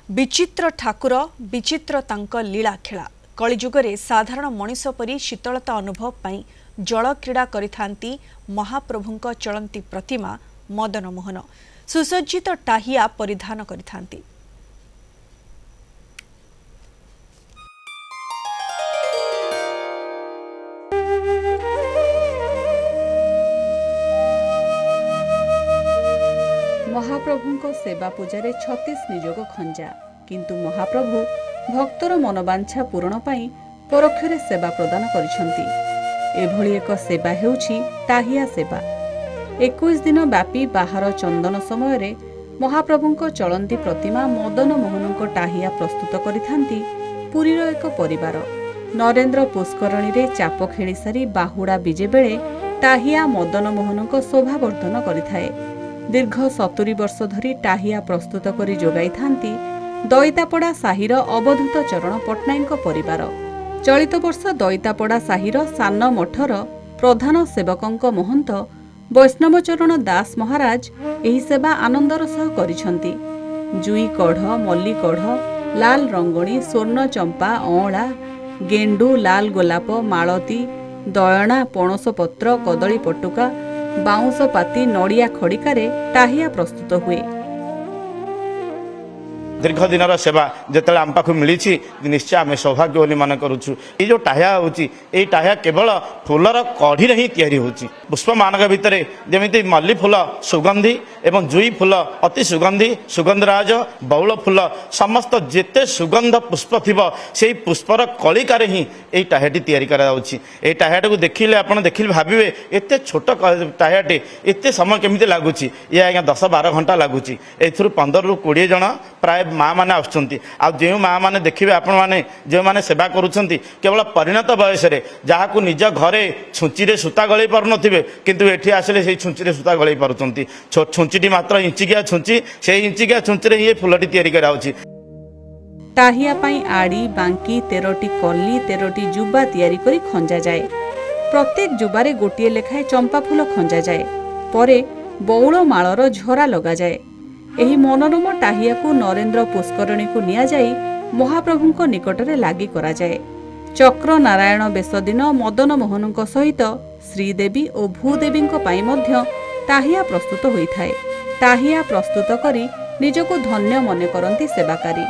विचित्र ठाकुर विचित्र तांक लीला खेला कलिजुगरे साधारण मनीष परी शीतलता अनुभव पाई जल क्रीड़ा करिथांती महाप्रभुंक चलंती प्रतिमा मदन मोहन सुसज्जित टाहिया परिधान करिथांती। महाप्रभुंको सेवा पूजारे 36 निजोग खंजा किंतु महाप्रभु भक्तर मनोबांछा पूरण पाई परोक्षरे सेवा प्रदान करिसंती। एभली एक सेवा हेउछि टाहिया सेवा। 21 दिन व्यापी बाहर चंदन समय रे महाप्रभुंको चलंती प्रतिमा मदन मोहनंको टाहिया प्रस्तुत करिथांती पुरीर एक परिवार। नरेंद्र पुष्करणी रे चाप खेली सारी बाहुड़ा विजे बेले टाहिया मदन मोहनंको शोभावर्धन करिथाए। दीर्घ 70 वर्ष धरी टाहिया प्रस्तुत करी जोगाई थांती दईतापड़ा साहिर अवधूत चरण पट्टनायक परिवार। चलित वर्ष दईतापड़ा साहिर सान मठर प्रधान सेवकंक महंत वैष्णवचरण दास महाराज एही सेवा आनंदर सह करिसंती। जुई कढ़, मल्ली कढ़, लाल रंगणी, स्वर्ण चंपा, अँला, गेंडू, लाल गोलाप, मालती, दयणा, पणस पत्र, कदली पटुका, बाउंस पाती, नड़िया खड़िकारे टाहिया प्रस्तुत हुए। दीर्घ दिन सेवा जिते आम पाख मिली निश्चय आम सौभाग्य बोली मन करुचु। ये जो टाहिया होची ये टाहिया केवल फूलर कढ़ी ही तैयारी होची। पुष्प मानक भितर जमी मल्ली फूल सुगंधी एवं जुई फूल अति सुगंधी, सुगंधराज, बौल फूल समस्त जेते सुगंध पुष्प थिब से पुष्पर कलिकार ही ये टाहियाटी तैयारी कराउछि। ए टाहियाटी को देखिले आपण देखिले भाबिबे एते छोट टाहियाटी एते समय केमिति लागुछि। ये आज्ञा 10-12 घंटा लागुछि। एथुरु 15 रु 20 जन प्राय माँ मैंने आसुँच। जो माँ मैंने देखिए आपण मैंने जो मैंने सेवा करुँच केवल परिणत बयस जहाँ को निज घरे छुंची सूता गलई पार नथिबे किंतु एठी आसिले से छुंची सूता गलई पारुचंती। छुंचीटी मात्र इंचिकिया छुंची से इंचिकिया छुंची ये फुलटी तैयारी कराउछि। टाहिया पाई आड़ी, बांकी, 13टी कली, 13टी जुबा तैयारी करी खंजा जाए। प्रत्येक जुबारे गोटिए लेखाए चंपा फूल खंजा जाए। परे बौल मालर झरा लगा जाए। एही मनोरम टाहिया को नरेंद्र पुष्करणी को निया जाई महाप्रभुंको निकटरे लागी करा जाए। चक्र नारायण बेश दिन मदन मोहनंको सहित श्रीदेवी और भूदेवींको पाई मध्य टाहिया प्रस्तुत होइथाए। टाहिया प्रस्तुत करी निजको धन्य मने करंती सेवाकारी।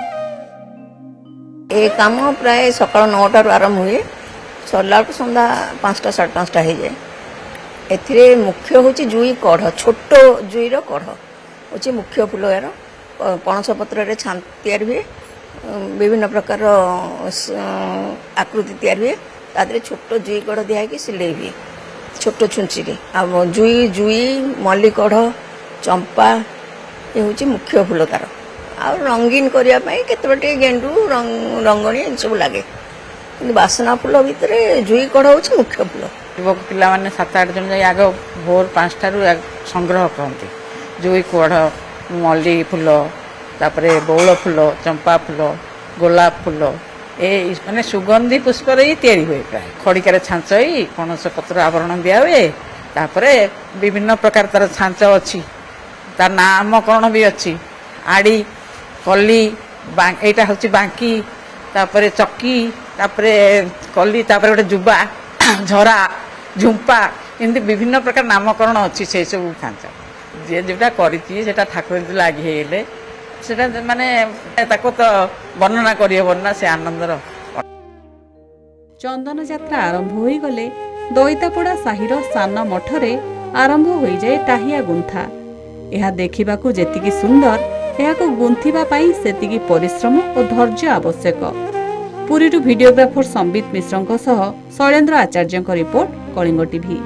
ए काम प्राय सकाळ 9टा आरंभ हुए सरला संध्या 5टा 5:30 हो जाए। एथिरे मुख्य होची जुई कढ़, छोट जुईर कढ़ होची मुख्य फूल। यार पणस पत्र छान तैयारी हुए, विभिन्न प्रकार आकृति तैयारी हुए। तादरे छोट जुई कढ़ दिया कि सिले हुए छोट छुंची जुई जुई मल्ली कढ़, चंपा ये हूँ मुख्य फूल तार। आ रंगीन करने केते गेंडू रंगणी सब लगे कि बासना फूल भितर जुई कढ़ हूँ मुख्य फूल। युवक पिला माने 7-8 जन जाए आग भोर 5टारू संग्रह करती। जुई कढ़, मल्ली फूल, तापरे बौल फूल, चंपा फूल, गोलाप फूल ए माने सुगंधी पुष्प रे तैयारी हुए। प्राय खड़िकार छांच ही पणस पत्र आवरण दिया हुए। तापरे विभिन्न प्रकार तार छांच अच्छी, तार नामकरण भी अच्छी। आड़ी, कली, एटा हूँ बांकी, तापरे चक्की, तापरे कली, तापरे गोटे जुबा, झरा, झुंपा एमती विभिन्न प्रकार नामकरण अच्छी। से सब छांच जे जोटा करी ठाकुर लगे माने ताको तो वर्णना करना से आनंदर। चंदन यात्रा आरंभ हो गले दईतापड़ा साहिर सान मठरे आरंभ हो जाए टाहिया गुंथा। यह देखिबाकू जेतिकी सुंदर एहाको गुंथिबा पाई सेतिकी परिश्रम और धैर्य आवश्यक। पुरीरू वीडियोग्राफर संबित मिश्रंक सह शैलेन्द्र आचार्यଙ୍କ रिपोर्ट, कलिंग टीवी।